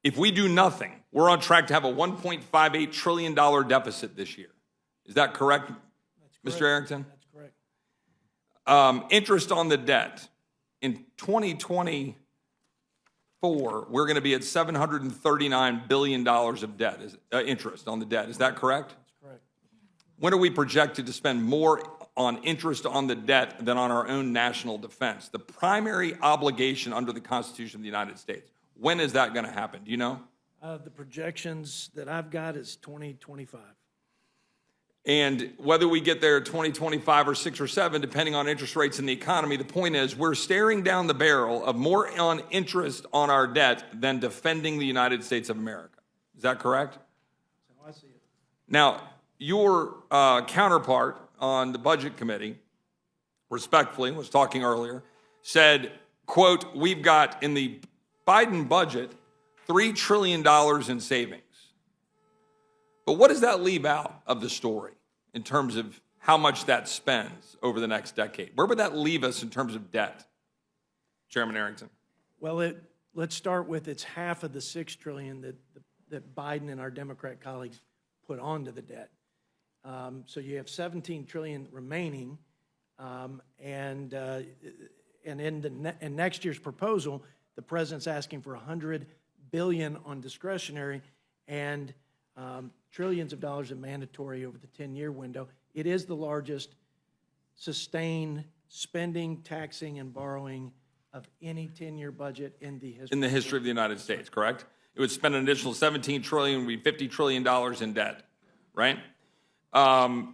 If we do nothing, we're on track to have a $1.58 trillion deficit this year. Is that correct, Mr. Arrington? That's correct. Interest on the debt. In 2024, we're going to be at $739 billion of debt, interest on the debt. Is that correct? That's correct. When are we projected to spend more on interest on the debt than on our own national defense? The primary obligation under the Constitution of the United States. When is that going to happen? Do you know? The projections that I've got is 2025. And whether we get there at 2025 or 6 or 7, depending on interest rates in the economy, the point is we're staring down the barrel of more on interest on our debt than defending the United States of America. Is that correct? That's how I see it. Now, your counterpart on the Budget Committee, respectfully, was talking earlier, said, quote, we've got in the Biden budget $3 trillion in savings. But what does that leave out of the story in terms of how much that spends over the next decade? Where would that leave us in terms of debt, Chairman Arrington? Well, let's start with it's half of the $6 trillion that Biden and our Democrat colleagues put onto the debt. So you have $17 trillion remaining, and in next year's proposal, the president's asking for $100 billion on discretionary and trillions of dollars in mandatory over the 10-year window. It is the largest sustained spending, taxing, and borrowing of any 10-year budget in the history of the United States, correct? It would spend an additional $17 trillion, would be $50 trillion in debt, right? Another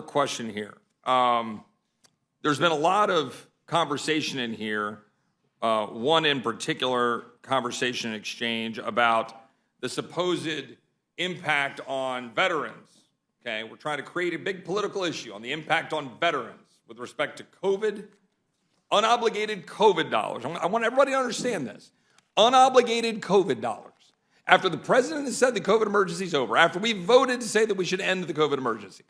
question here. There's been a lot of conversation in here, one in particular conversation exchange about the supposed impact on veterans, okay? We're trying to create a big political issue on the impact on veterans with respect to COVID, unobligated COVID dollars. I want everybody to understand this. Unobligated COVID dollars. After the president has said the COVID emergency is over, after we voted to say that we should end the COVID emergency,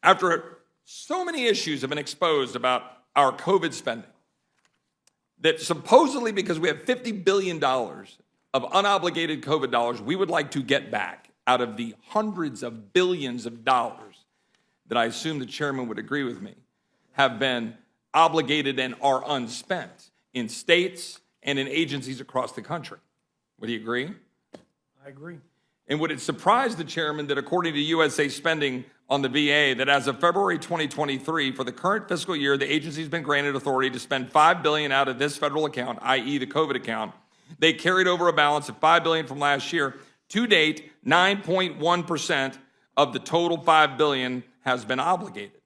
after so many issues have been exposed about our COVID spending, that supposedly because we have $50 billion of unobligated COVID dollars we would like to get back out of the hundreds of billions of dollars that I assume the chairman would agree with me have been obligated and are unspent in states and in agencies across the country. Would you agree? I agree. And would it surprise the chairman that according to USA spending on the VA, that as of February 2023, for the current fiscal year, the agency's been granted authority to spend $5 billion out of this federal account, i.e. the COVID account. They carried over a balance of $5 billion from last year. To date, 9.1% of the total $5 billion has been obligated.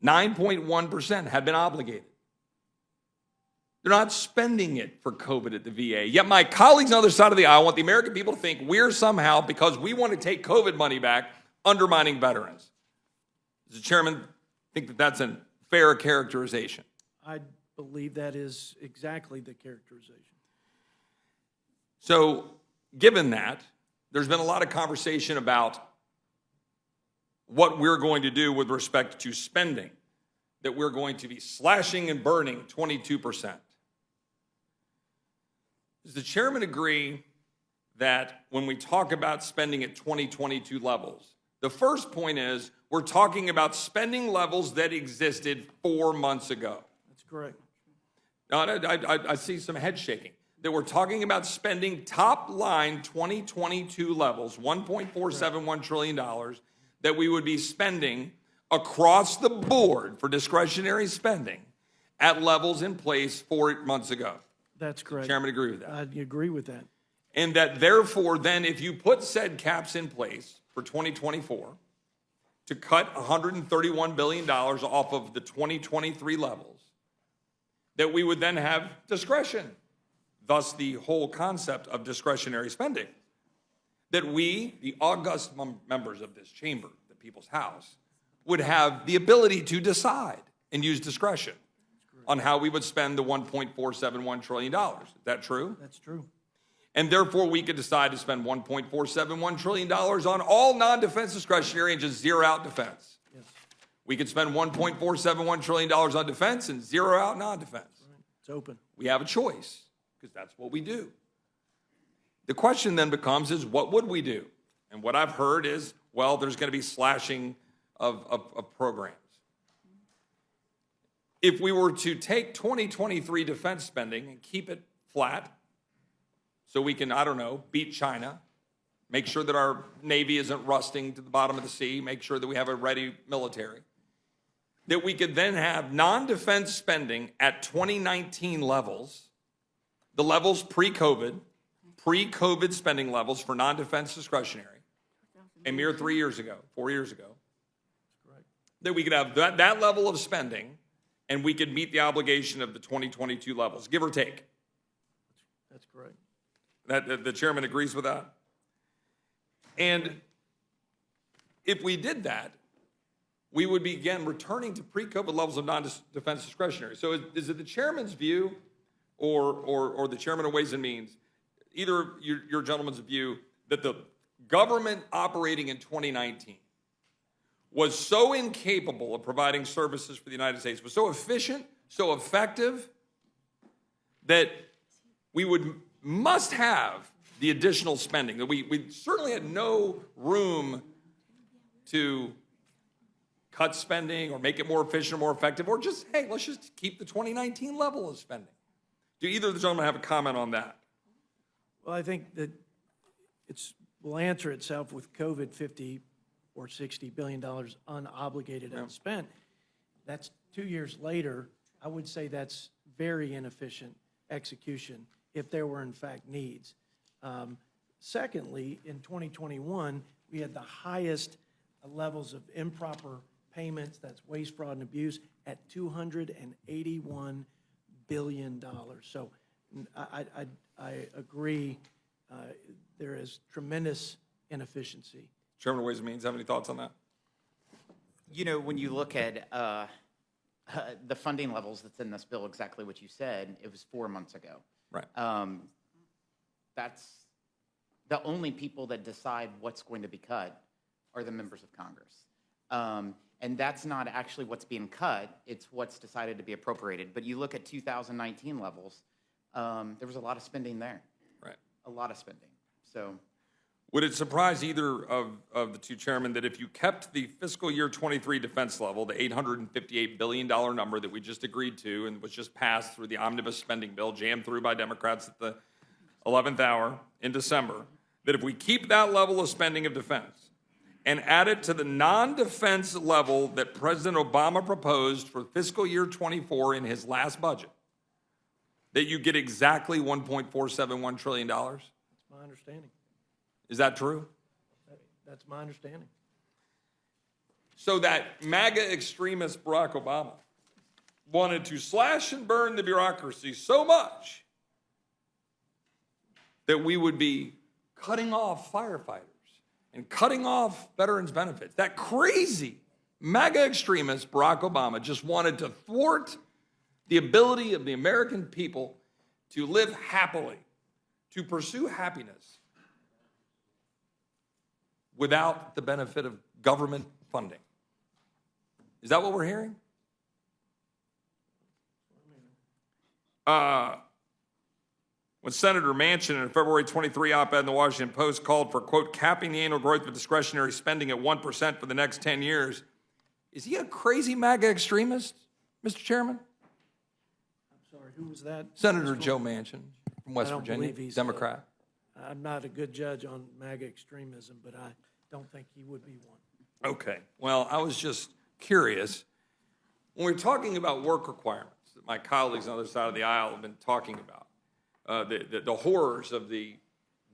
9.1% had been obligated. They're not spending it for COVID at the VA. Yet my colleagues on the other side of the aisle want the American people to think we're somehow, because we want to take COVID money back, undermining veterans. Does the chairman think that that's a fair characterization? I believe that is exactly the characterization. So, given that, there's been a lot of conversation about what we're going to do with respect to spending, that we're going to be slashing and burning 22%. Does the chairman agree that when we talk about spending at 2022 levels, the first point is we're talking about spending levels that existed 4 months ago? That's correct. Now, I see some head shaking. That we're talking about spending top line 2022 levels, $1.471 trillion, that we would be spending across the board for discretionary spending at levels in place 4 months ago. That's correct. Chairman agree with that? I agree with that. And that therefore then if you put said caps in place for 2024 to cut $131 billion off of the 2023 levels, that we would then have discretion. Thus the whole concept of discretionary spending. That we, the august members of this chamber, the people's house, would have the ability to decide and use discretion on how we would spend the $1.471 trillion. Is that true? That's true. And therefore we could decide to spend $1.471 trillion on all non-defense discretionary and just zero out defense. Yes. We could spend $1.471 trillion on defense and zero out non-defense. It's open. We have a choice because that's what we do. The question then becomes is what would we do? And what I've heard is, well, there's going to be slashing of programs. If we were to take 2023 defense spending and keep it flat so we can, I don't know, beat China, make sure that our Navy isn't rusting to the bottom of the sea, make sure that we have a ready military, that we could then have non-defense spending at 2019 levels, the levels pre-COVID spending levels for non-defense discretionary, a mere 4 years ago, that we could have that level of spending and we could meet the obligation of the 2022 levels, give or take. That's correct. The chairman agrees with that? And if we did that, we would be, again, returning to pre-COVID levels of non-defense discretionary. So is it the chairman's view or the chairman of Ways and Means, either your gentleman's view, that the government operating in 2019 was so incapable of providing services for the United States, was so efficient, so effective, that we must have the additional spending, that we certainly had no room to cut spending or make it more efficient or more effective, or just, hey, let's just keep the 2019 level of spending. Do either of the gentlemen have a comment on that? Well, I think that will answer itself with COVID, $50 or $60 billion unobligated unspent. That's 2 years later. I would say that's very inefficient execution if there were in fact needs. Secondly, in 2021, we had the highest levels of improper payments, that's waste, fraud, and abuse, at $281 billion. So I agree, there is tremendous inefficiency. Chairman of Ways and Means, have any thoughts on that? You know, when you look at the funding levels that's in this bill, exactly what you said, it was 4 months ago. Right. That's the only people that decide what's going to be cut are the members of Congress. And that's not actually what's being cut, it's what's decided to be appropriated. But you look at 2019 levels, there was a lot of spending there. Right. A lot of spending. So, would it surprise either of the two chairmen that if you kept the fiscal year 23 defense level, the $858 billion number that we just agreed to and was just passed through the omnibus spending bill, jammed through by Democrats at the 11th hour in December, that if we keep that level of spending of defense and add it to the non-defense level that President Obama proposed for fiscal year 24 in his last budget, that you get exactly $1.471 trillion? That's my understanding. Is that true? That's my understanding. So that MAGA extremist Barack Obama wanted to slash and burn the bureaucracy so much that we would be cutting off firefighters and cutting off veterans' benefits. That crazy MAGA extremist Barack Obama just wanted to thwart the ability of the American people to live happily, to pursue happiness without the benefit of government funding. Is that what we're hearing? When Senator Manchin in a February 23 op-ed in the Washington Post called for, quote, capping the annual growth of discretionary spending at 1% for the next 10 years, is he a crazy MAGA extremist, Mr. Chairman? I'm sorry, who was that? Senator Joe Manchin from West I don't Virginia, believe he's Democrat. I'm not a good judge on MAGA extremism, but I don't think he would be one. Okay. Well, I was just curious. When we're talking about work requirements that my colleagues on the other side of the aisle have been talking about, the horrors of the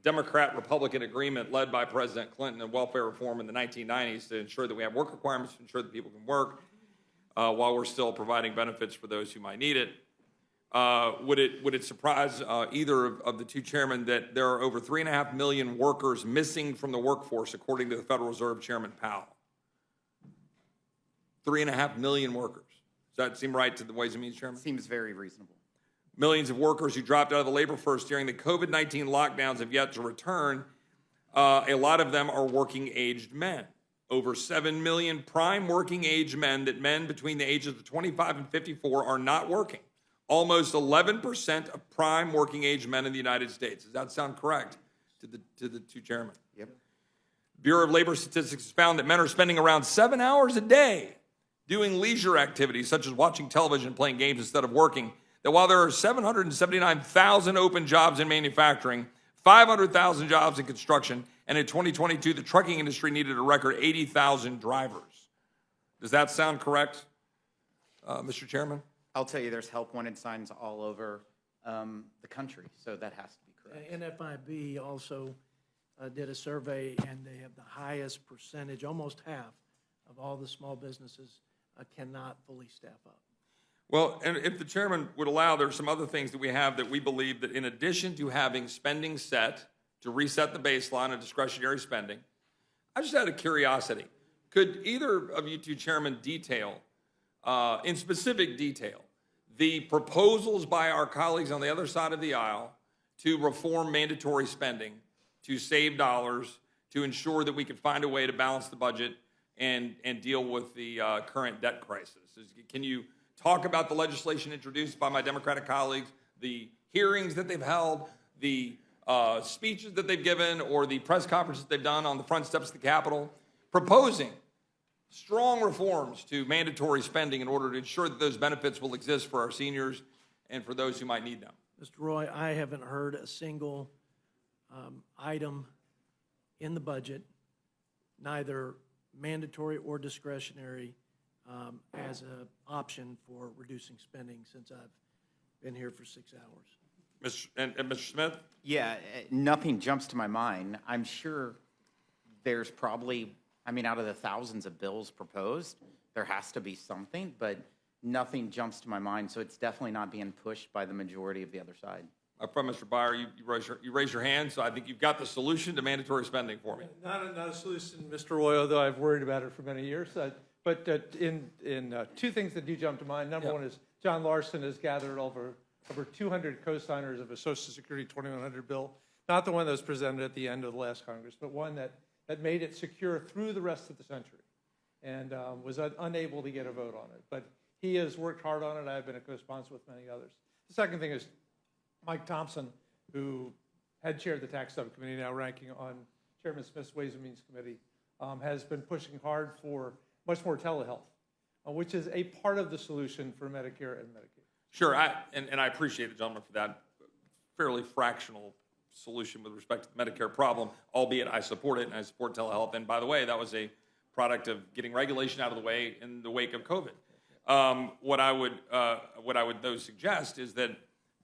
Democrat-Republican agreement led by President Clinton and welfare reform in the 1990s to ensure that we have work requirements, to ensure that people can work while we're still providing benefits for those who might need it. Would it surprise either of the two chairmen that there are over 3.5 million workers missing from the workforce, according to the Federal Reserve Chairman Powell? 3.5 million workers. Does that seem right to the Ways and Means Chairman? seems very reasonable. Millions of workers who dropped out of the labor force during the COVID-19 lockdowns have yet to return. A lot of them are working-aged men. Over 7 million prime working-age men, that men between the ages of 25 and 54 are not working. almost 11% of prime working age men in the United States. Does that sound correct to the two chairmen? Yep. Bureau of Labor Statistics has found that men are spending around 7 hours a day doing leisure activities such as watching television and playing games instead of working. That while there are 779,000 open jobs in manufacturing, 500,000 jobs in construction, and in 2022, the trucking industry needed a record 80,000 drivers. Does that sound correct, Mr. Chairman? I'll tell you, there's help wanted signs all over the country, so that has to be correct. NFIB also did a survey, and they have the highest percentage, almost half, of all the small businesses cannot fully staff up. Well, and if the chairman would allow, there's some other things that we have that we believe that in addition to having spending set to reset the baseline of discretionary spending, I just had a curiosity. Could either of you two chairmen detail, in specific detail, the proposals by our colleagues on the other side of the aisle to reform mandatory spending, to save dollars, to ensure that we can find a way to balance the budget and deal with the current debt crisis? Can you talk about the legislation introduced by my Democratic colleagues, the hearings that they've held, the speeches that they've given, or the press conferences they've done on the front steps of the Capitol, proposing strong reforms to mandatory spending in order to ensure that those benefits will exist for our seniors and for those who might need them? Mr. Roy, I haven't heard a single item in the budget, neither mandatory or discretionary, as an option for reducing spending since I've been here for 6 hours. And Mr. Smith? Yeah, nothing jumps to my mind. I'm sure there's probably, out of the thousands of bills proposed, there has to be something, but nothing jumps to my mind, so it's definitely not being pushed by the majority of the other side. From Mr. Byer, you raise your hand, so I think you've got the solution to mandatory spending for me. Not a solution, Mr. Roy, although I've worried about it for many years. But two things that do jump to mind. Number one is John Larson has gathered over 200 co-signers of a Social Security 2100 bill, not the one that was presented at the end of the last Congress, but one that made it secure through the rest of the century and was unable to get a vote on it. But he has worked hard on it. I've been a co-sponsor with many others. The second thing is Mike Thompson, who had chaired the tax subcommittee, now ranking on Chairman Smith's Ways and Means Committee, has been pushing hard for much more telehealth, which is a part of the solution for Medicare and Medicaid. Sure, and I appreciate the gentleman for that fairly fractional solution with respect to the Medicare problem, albeit I support it and I support telehealth. And by the way, that was a product of getting regulation out of the way in the wake of COVID. What I would though suggest is that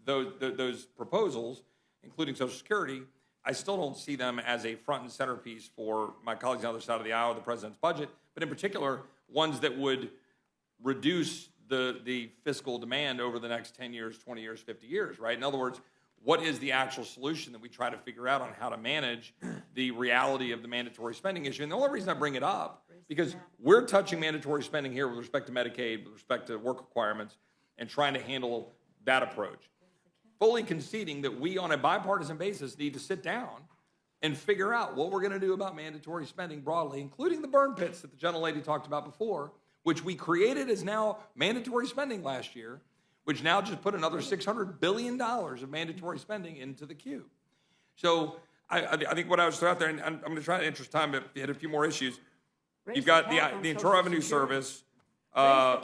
those proposals, including Social Security, I still don't see them as a front and centerpiece for my colleagues on the other side of the aisle, the president's budget, but in particular, ones that would reduce the fiscal demand over the next 10 years, 20 years, 50 years, right? In other words, what is the actual solution that we try to figure out on how to manage the reality of the mandatory spending issue? And the only reason I bring it up, because we're touching mandatory spending here with respect to Medicaid, with respect to work requirements, and trying to handle that approach. Fully conceding that we, on a bipartisan basis, need to sit down and figure out what we're going to do about mandatory spending broadly, including the burn pits that the gentlelady talked about before, which we created as now mandatory spending last year, which now just put another $600 billion of mandatory spending into the queue. So I think what I was throwing out there, and I'm going to try to interest time to hit a few more issues. You've got the Internal Revenue Service of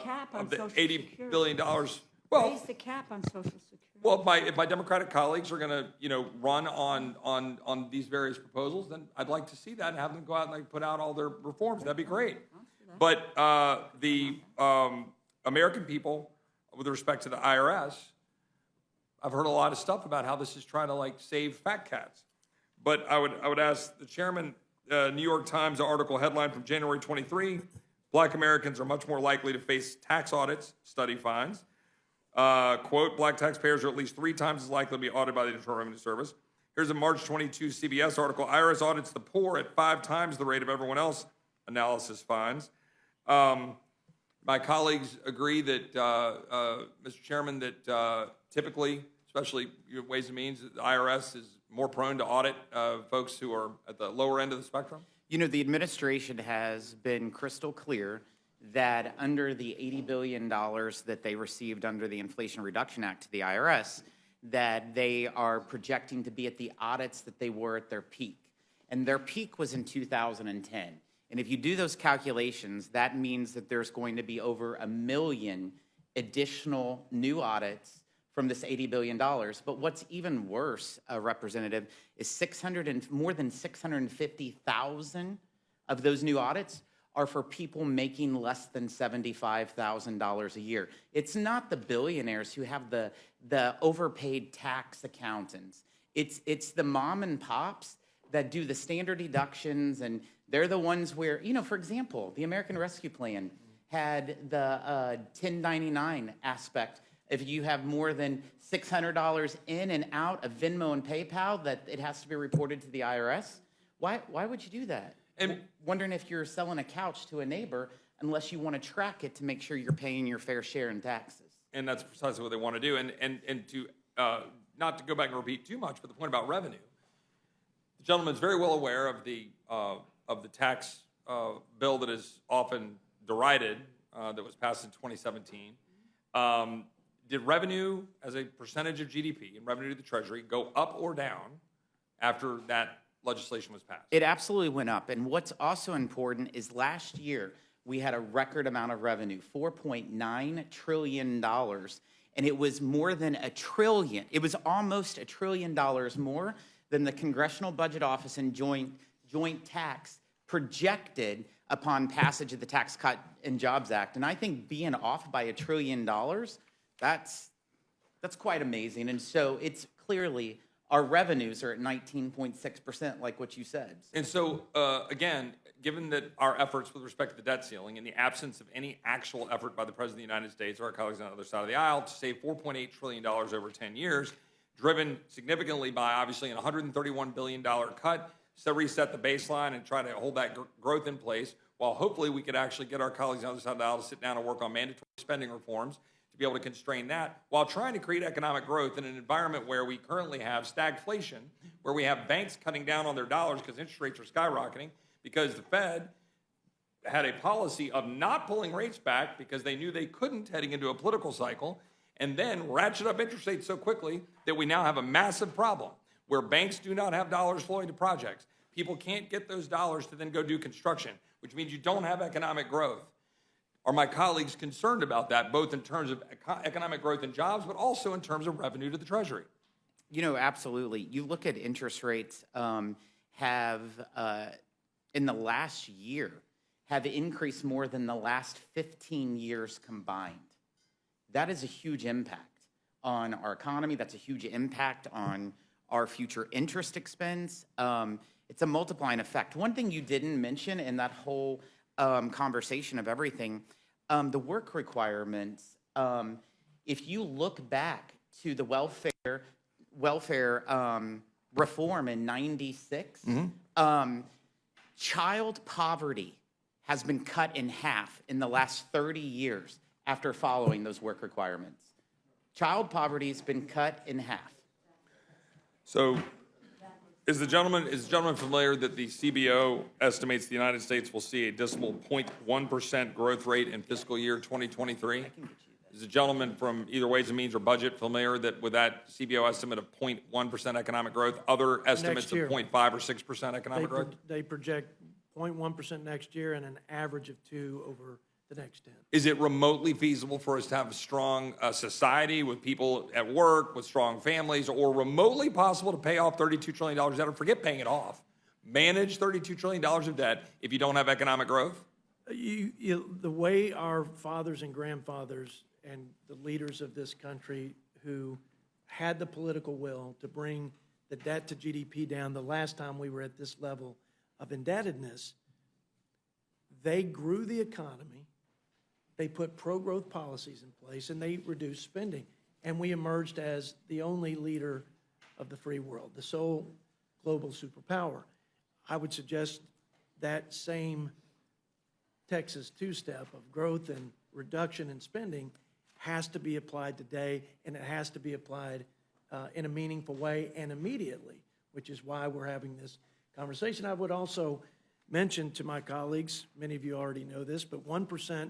the $80 billion. Well, Raise the cap on Social Security. well, if my Democratic colleagues are going to run on these various proposals, then I'd like to see that and have them go out and put out all their reforms. That'd be great. But the American people, with respect to the IRS, I've heard a lot of stuff about how this is trying to save fat cats. But I would ask the chairman, New York Times article headline from January 23, Black Americans are much more likely to face tax audits, study finds. Quote, Black taxpayers are at least 3 times as likely to be audited by the Internal Revenue Service. Here's a March 22 CBS article, IRS audits the poor at 5 times the rate of everyone else, analysis finds. My colleagues agree that, Mr. Chairman, that typically, especially Ways and Means, the IRS is more prone to audit folks who are at the lower end of the spectrum. The administration has been crystal clear that under the $80 billion that they received under the Inflation Reduction Act to the IRS, that they are projecting to be at the audits that they were at their peak. And their peak was in 2010. And if you do those calculations, that means that there's going to be over 1 million additional new audits from this $80 billion. But what's even worse, Representative, is more than 650,000 of those new audits are for people making less than $75,000 a year. It's not the billionaires who have the overpaid tax accountants. It's the mom and pops that do the standard deductions, and they're the ones where, you know, for example, the American Rescue Plan had the 1099 aspect. If you have more than $600 in and out of Venmo and PayPal, that it has to be reported to the IRS. Why would you do that? And wondering if you're selling a couch to a neighbor unless you want to track it to make sure you're paying your fair share in taxes. And that's precisely what they want to do. And to not to go back and repeat too much, but the point about revenue, the gentleman's very well aware of the tax bill that is often derided that was passed in 2017. Did revenue as a percentage of GDP and revenue to the Treasury go up or down after that legislation was passed? It absolutely went up. And what's also important is last year we had a record amount of revenue, $4.9 trillion. And it was more than $1 trillion. It was almost $1 trillion more than the Congressional Budget Office and Joint Tax projected upon passage of the Tax Cut and Jobs Act. And I think being off by $1 trillion, that's quite amazing. And so it's clearly our revenues are at 19.6%, like what you said. And so, again, given that our efforts with respect to the debt ceiling and the absence of any actual effort by the President of the United States or our colleagues on the other side of the aisle to save $4.8 trillion over 10 years, driven significantly by obviously an $131 billion cut, to reset the baseline and try to hold that growth in place, while hopefully we could actually get our colleagues on the other side of the aisle to sit down and work on mandatory spending reforms to be able to constrain that, while trying to create economic growth in an environment where we currently have stagflation, where we have banks cutting down on their dollars because interest rates are skyrocketing, because the Fed had a policy of not pulling rates back because they knew they couldn't heading into a political cycle, and then ratchet up interest rates so quickly that we now have a massive problem where banks do not have dollars flowing to projects. People can't get those dollars to then go do construction, which means you don't have economic growth. Are my colleagues concerned about that, both in terms of economic growth and jobs, but also in terms of revenue to the Treasury? You know, absolutely. You look at interest rates have, in the last year, have increased more than the last 15 years combined. That is a huge impact on our economy. That's a huge impact on our future interest expense. It's a multiplying effect. One thing you didn't mention in that whole conversation of everything, the work requirements. If you look back to the welfare reform in '96, child poverty has been cut in half in the last 30 years after following those work requirements. Child poverty has been cut in half. So is the gentleman familiar that the CBO estimates the United States will see a dismal 0.1% growth rate in fiscal year 2023? Is the gentleman from either Ways and Means or Budget familiar that with that CBO estimate of 0.1% economic growth, other estimates of 0.5 or 6% economic growth? They project 0.1% next year and an average of 2 over the next 10. Is it remotely feasible for us to have a strong society with people at work, with strong families, or remotely possible to pay off $32 trillion of debt, or forget paying it off, manage $32 trillion of debt if you don't have economic growth? The way our fathers and grandfathers and the leaders of this country who had the political will to bring the debt to GDP down the last time we were at this level of indebtedness, they grew the economy, they put pro-growth policies in place, and they reduced spending. And we emerged as the only leader of the free world, the sole global superpower. I would suggest that same Texas two-step of growth and reduction in spending has to be applied today, and it has to be applied in a meaningful way and immediately, which is why we're having this conversation. I would also mentioned to my colleagues, many of you already know this, but 1%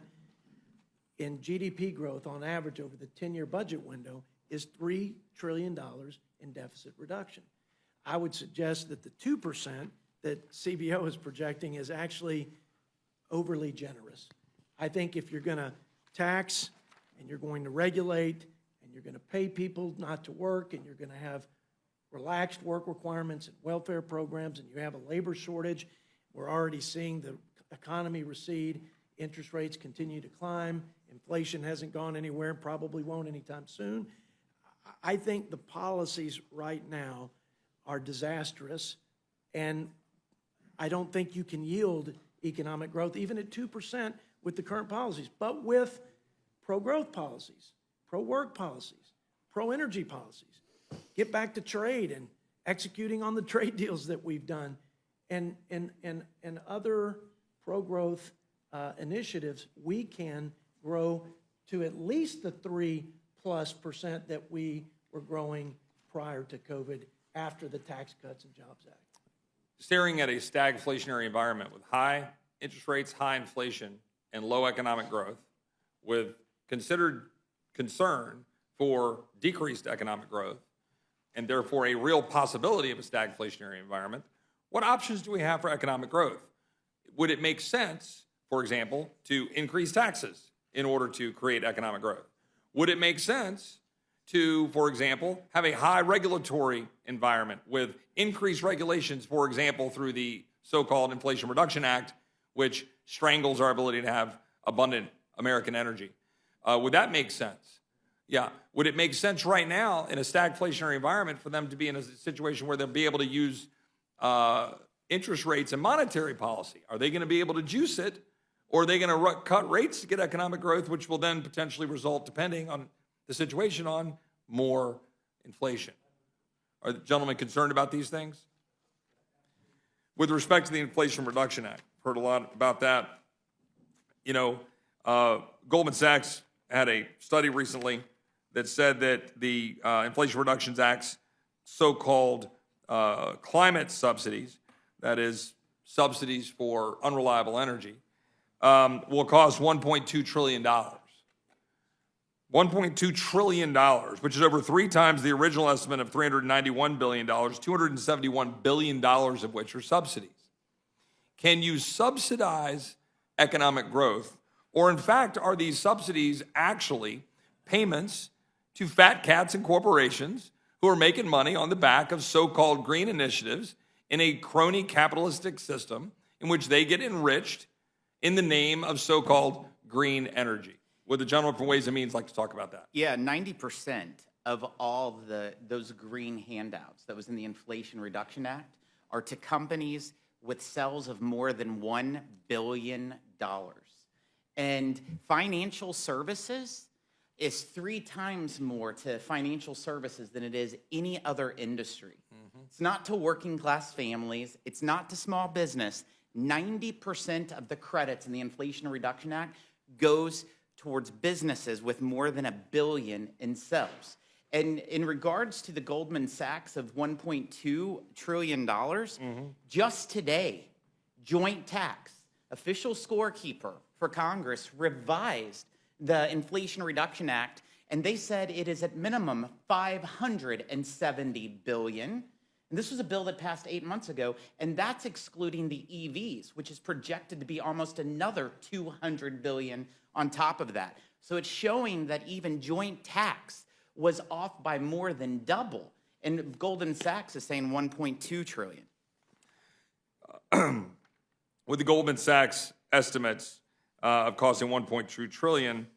in GDP growth on average over the 10-year budget window is $3 trillion in deficit reduction. I would suggest that the 2% that CBO is projecting is actually overly generous. I think if you're going to tax and you're going to regulate and you're going to pay people not to work and you're going to have relaxed work requirements and welfare programs and you have a labor shortage, we're already seeing the economy recede, interest rates continue to climb, inflation hasn't gone anywhere and probably won't anytime soon. I think the policies right now are disastrous, and I don't think you can yield economic growth even at 2% with the current policies, but with pro-growth policies, pro-work policies, pro-energy policies. Get back to trade and executing on the trade deals that we've done and other pro-growth initiatives, we can grow to at least the 3+% that we were growing prior to COVID after the Tax Cuts and Jobs Act. Staring at a stagflationary environment with high interest rates, high inflation, and low economic growth, with considered concern for decreased economic growth, and therefore a real possibility of a stagflationary environment, what options do we have for economic growth? Would it make sense, for example, to increase taxes in order to create economic growth? Would it make sense to, for example, have a high regulatory environment with increased regulations, for example, through the so-called Inflation Reduction Act, which strangles our ability to have abundant American energy? Would that make sense? Yeah. Would it make sense right now in a stagflationary environment for them to be in a situation where they'll be able to use interest rates and monetary policy? Are they going to be able to juice it, or are they going to cut rates to get economic growth, which will then potentially result, depending on the situation, on more inflation? Are the gentlemen concerned about these things? With respect to the Inflation Reduction Act, heard a lot about that. You know, Goldman Sachs had a study recently that said that the Inflation Reduction Act's so-called climate subsidies, that is, subsidies for unreliable energy, will cost $1.2 trillion. $1.2 trillion, which is over 3 times the original estimate of $391 billion, $271 billion of which are subsidies. Can you subsidize economic growth? Or in fact, are these subsidies actually payments to fat cats and corporations who are making money on the back of so-called green initiatives in a crony capitalistic system in which they get enriched in the name of so-called green energy? Would the gentleman from Ways and Means like to talk about that? Yeah, 90% of all those green handouts that was in the Inflation Reduction Act are to companies with sales of more than $1 billion. And financial services is 3 times more to financial services than it is any other industry. It's not to working class families. It's not to small business. 90% of the credits in the Inflation Reduction Act goes towards businesses with more than $1 billion in sales. And in regards to the Goldman Sachs of $1.2 trillion, just today, Joint Tax, official scorekeeper for Congress, revised the Inflation Reduction Act, and they said it is at minimum $570 billion. And this was a bill that passed 8 months ago, and that's excluding the EVs, which is projected to be almost another $200 billion on top of that. So it's showing that even joint tax was off by more than double. And Goldman Sachs is saying $1.2 trillion. With the Goldman Sachs estimates of costing $1.2 trillion,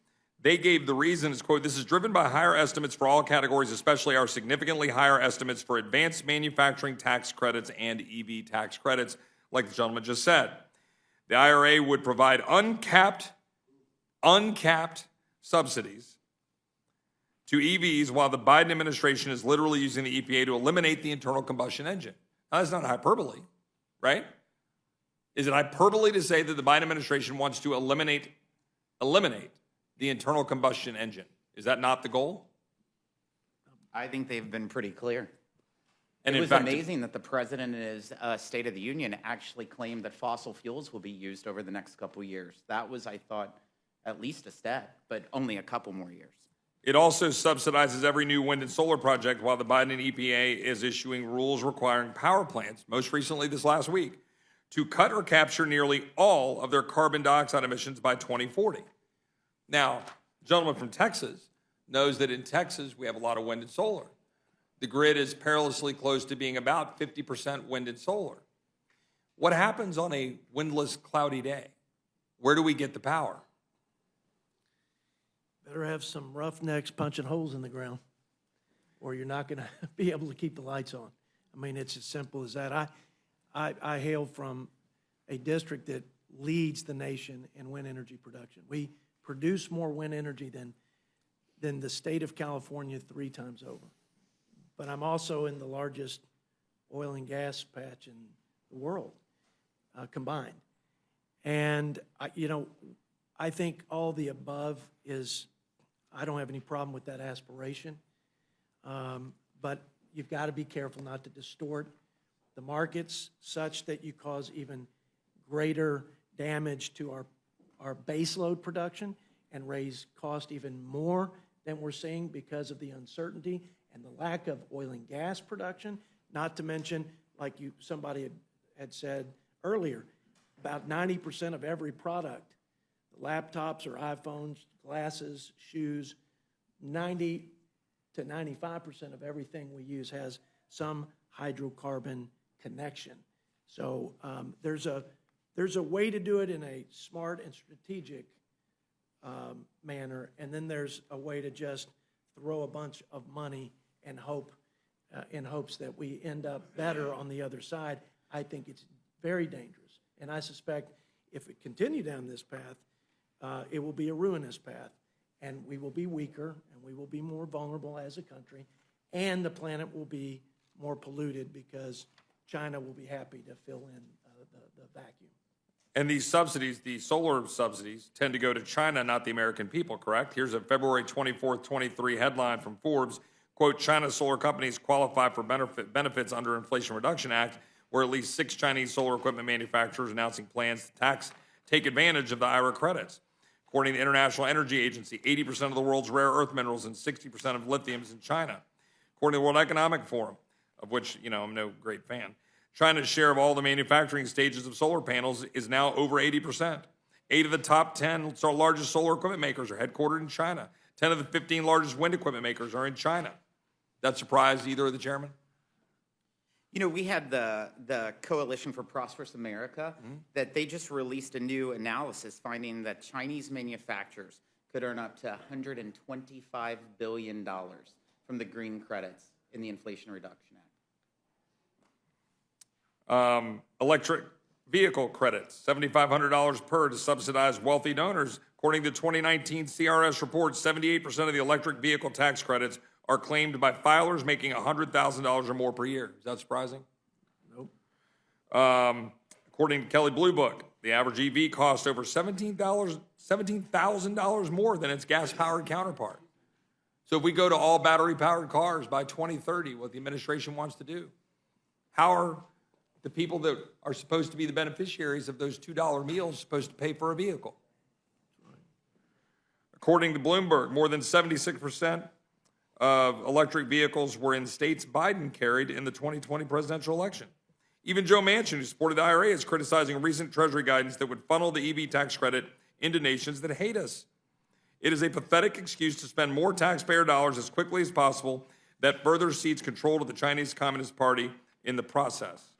they gave the reasons, quote, "This is driven by higher estimates for all categories, especially our significantly higher estimates for advanced manufacturing tax credits and EV tax credits," like the gentleman just said. The IRA would provide uncapped subsidies to EVs, while the Biden administration is literally using the EPA to eliminate the internal combustion engine. Now, that's not hyperbole, right? Is it hyperbole to say that the Biden administration wants to eliminate the internal combustion engine? Is that not the goal? I think they've been pretty clear. And It in was fact, amazing that the president in his State of the Union actually claimed that fossil fuels will be used over the next couple of years. That was, I thought, at least a step, but only a couple more years. it also subsidizes every new wind and solar project, while the Biden EPA is issuing rules requiring power plants, most recently this last week, to cut or capture nearly all of their carbon dioxide emissions by 2040. Now, the gentleman from Texas knows that in Texas we have a lot of wind and solar. The grid is perilously close to being about 50% wind and solar. What happens on a windless, cloudy day? Where do we get the power? Better have some roughnecks punching holes in the ground, or you're not going to be able to keep the lights on. I mean, it's as simple as that. I hail from a district that leads the nation in wind energy production. We produce more wind energy than the state of California 3 times over. But I'm also in the largest oil and gas patch in the world combined. And, I think all the above is, I don't have any problem with that aspiration. But you've got to be careful not to distort the markets such that you cause even greater damage to our baseload production and raise cost even more than we're seeing because of the uncertainty and the lack of oil and gas production, not to mention, like somebody had said earlier, about 90% of every product, laptops or iPhones, glasses, shoes, 90 to 95% of everything we use has some hydrocarbon connection. So there's a way to do it in a smart and strategic manner, and then there's a way to just throw a bunch of money and hope, in hopes that we end up better on the other side. I think it's very dangerous, and I suspect if we continue down this path, it will be a ruinous path, and we will be weaker, and we will be more vulnerable as a country, and the planet will be more polluted because China will be happy to fill in the vacuum. And these subsidies, the solar subsidies, tend to go to China, not the American people, correct? Here's a February 24th, 23 headline from Forbes. Quote, China's solar companies qualify for benefits under Inflation Reduction Act, where at least 6 Chinese solar equipment manufacturers announcing plans to take advantage of the IRA credits. According to the International Energy Agency, 80% of the world's rare earth minerals and 60% of lithium is in China. According to the World Economic Forum, of which, I'm no great fan, China's share of all the manufacturing stages of solar panels is now over 80%. 8 of the top 10 largest solar equipment makers are headquartered in China. 10 of the 15 largest wind equipment makers are in China. That surprised either of the chairman? We had the Coalition for Prosperous America, that they just released a new analysis finding that Chinese manufacturers could earn up to $125 billion from the green credits in the Inflation Reduction Act. Electric vehicle credits, $7,500 per to subsidize wealthy donors. According to the 2019 CRS report, 78% of the electric vehicle tax credits are claimed by filers making $100,000 or more per year. Is that surprising? Nope. According to Kelley Blue Book, the average EV costs over $17,000 more than its gas-powered counterpart. So if we go to all battery-powered cars by 2030, what the administration wants to do, how are the people that are supposed to be the beneficiaries of those $2 meals supposed to pay for a vehicle? According to Bloomberg, more than 76% of electric vehicles were in states Biden carried in the 2020 presidential election. Even Joe Manchin, who supported the IRA, is criticizing recent Treasury guidance that would funnel the EV tax credit into nations that hate us. It is a pathetic excuse to spend more taxpayer dollars as quickly as possible that further cedes control to the Chinese Communist Party in the process.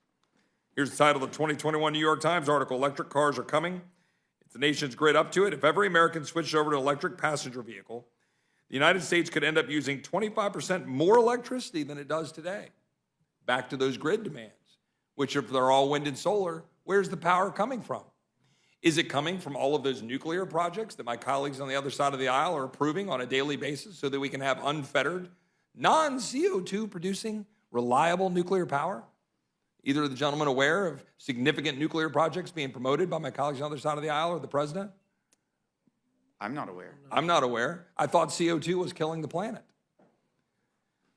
Here's the title of the 2021 New York Times article, Electric Cars Are Coming. If the nation's grid up to it, if every American switched over to an electric passenger vehicle, the United States could end up using 25% more electricity than it does today. Back to those grid demands, which if they're all wind and solar, where's the power coming from? Is it coming from all of those nuclear projects that my colleagues on the other side of the aisle are approving on a daily basis so that we can have unfettered, non-CO2 producing, reliable nuclear power? Either of the gentlemen aware of significant nuclear projects being promoted by my colleagues on the other side of the aisle or the president? I'm not aware. I'm not aware. I thought CO2 was killing the planet.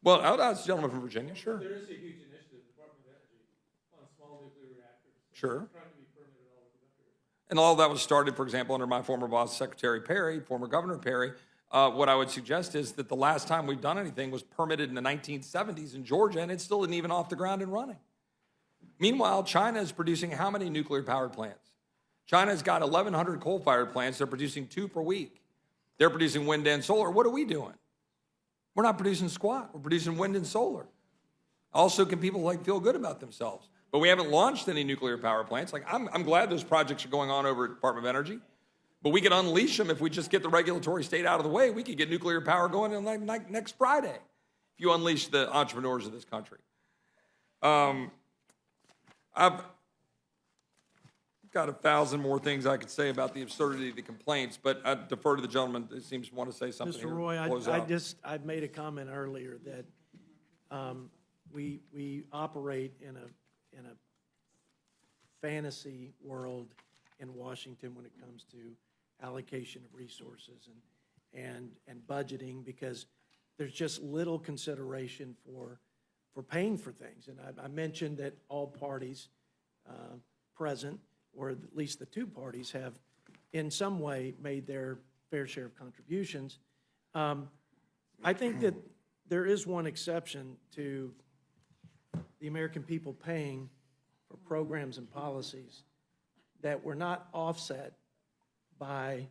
Well, I'll ask the gentleman from Virginia, sure. There is a huge initiative, Department of Energy, on small nuclear reactors. Sure. Trying to be permitted all over the country. And all that was started, for example, under my former boss, Secretary Perry, former Governor Perry. What I would suggest is that the last time we've done anything was permitted in the 1970s in Georgia, and it still isn't even off the ground and running. Meanwhile, China is producing how many nuclear powered plants? China's got 1,100 coal-fired plants. They're producing 2 per week. They're producing wind and solar. What are we doing? We're not producing squat. We're producing wind and solar. Also, can people feel good about themselves? But we haven't launched any nuclear power plants. I'm glad those projects are going on over at Department of Energy. But we could unleash them if we just get the regulatory state out of the way. We could get nuclear power going in next Friday if you unleash the entrepreneurs of this country. I've got 1,000 more things I could say about the absurdity of the complaints, but I defer to the gentleman that seems to want to say something. Mr. Roy, I made a comment earlier that we operate in a fantasy world in Washington when it comes to allocation of resources and budgeting, because there's just little consideration for paying for things. And I mentioned that all parties present, or at least the 2 parties, have in some way made their fair share of contributions. I think that there is one exception to the American people paying for programs and policies that were not offset by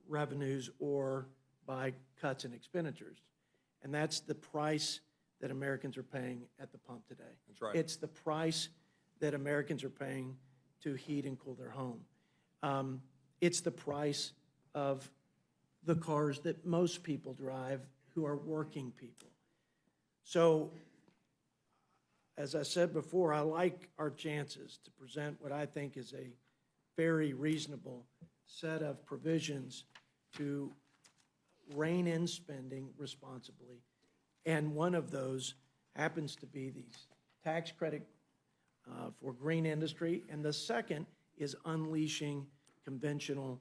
revenues or by cuts in expenditures. And that's the price that Americans are paying at the pump today. That's right. It's the price that Americans are paying to heat and cool their home. It's the price of the cars that most people drive who are working people. So, as I said before, I like our chances to present what I think is a very reasonable set of provisions to rein in spending responsibly. And one of those happens to be the tax credit for green industry. And the second is unleashing conventional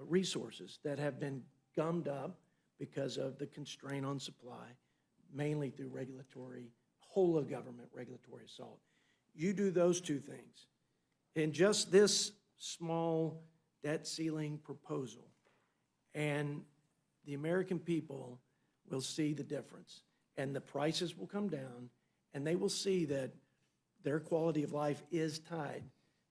resources that have been gummed up because of the constraint on supply, mainly through whole of government regulatory assault. You do those 2 things. In just this small debt ceiling proposal, and the American people will see the difference, and the prices will come down, and they will see that their quality of life is tied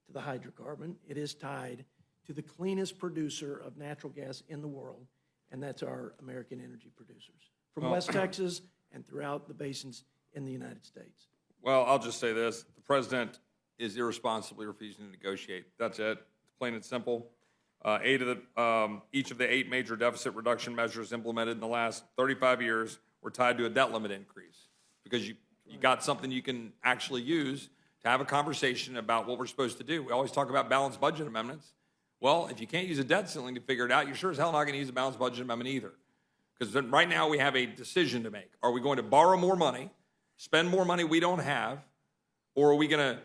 to the hydrocarbon. It is tied to the cleanest producer of natural gas in the world, and that's our American energy producers from West Texas and throughout the basins in the United States. Well, I'll just say this. The president is irresponsibly refusing to negotiate. That's it. It's plain and simple. Each of the 8 major deficit reduction measures implemented in the last 35 years were tied to a debt limit increase, because you got something you can actually use to have a conversation about what we're supposed to do. We always talk about balanced budget amendments. Well, if you can't use a debt ceiling to figure it out, you're sure as hell not going to use a balanced budget amendment either. Because right now we have a decision to make. Are we going to borrow more money, spend more money we don't have, or are we going to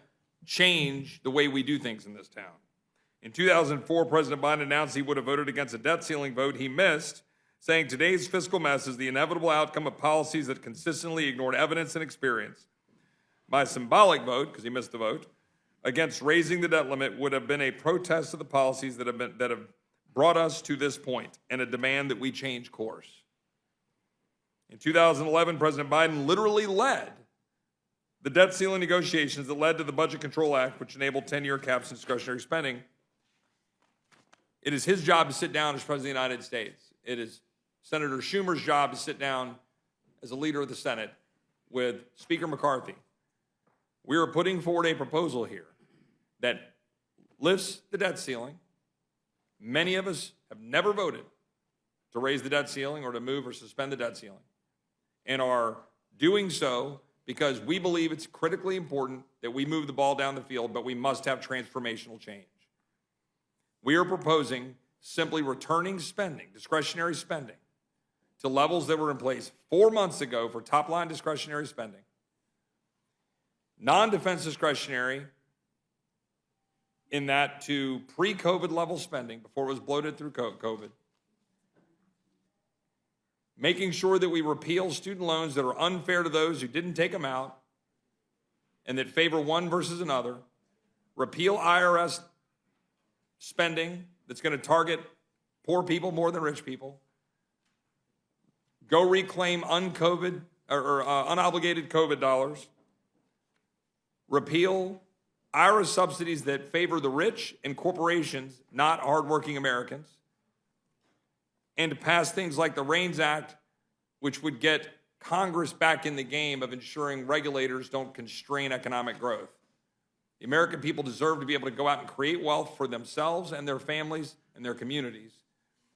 change the way we do things in this town? In 2004, President Biden announced he would have voted against a debt ceiling vote he missed, saying today's fiscal mess is the inevitable outcome of policies that consistently ignored evidence and experience. My symbolic vote, because he missed the vote, against raising the debt limit would have been a protest of the policies that have brought us to this point, and a demand that we change course. In 2011, President Biden literally led the debt ceiling negotiations that led to the Budget Control Act, which enabled 10-year caps on discretionary spending. It is his job to sit down as President of the United States. It is Senator Schumer's job to sit down as a leader of the Senate with Speaker McCarthy. We are putting forward a proposal here that lifts the debt ceiling. Many of us have never voted to raise the debt ceiling or to move or suspend the debt ceiling, and are doing so because we believe it's critically important that we move the ball down the field, but we must have transformational change. We are proposing simply returning spending, discretionary spending, to levels that were in place 4 months ago for top-line discretionary spending, non-defense discretionary in that to pre-COVID level spending before it was bloated through COVID, making sure that we repeal student loans that are unfair to those who didn't take them out and that favor one versus another, repeal IRS spending that's going to target poor people more than rich people, go reclaim unobligated COVID dollars, repeal IRA subsidies that favor the rich and corporations, not hardworking Americans, and to pass things like the REINS Act, which would get Congress back in the game of ensuring regulators don't constrain economic growth. The American people deserve to be able to go out and create wealth for themselves and their families and their communities.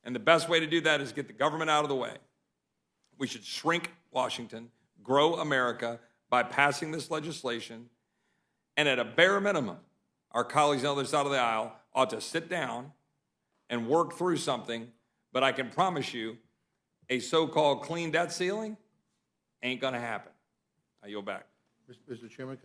And the best way to do that is get the government out of the way. We should shrink Washington, grow America by passing this legislation. And at a bare minimum, our colleagues on the other side of the aisle ought to sit down and work through something. But I can promise you, a so-called clean debt ceiling ain't going to happen. I yield back. Mr. Chairman,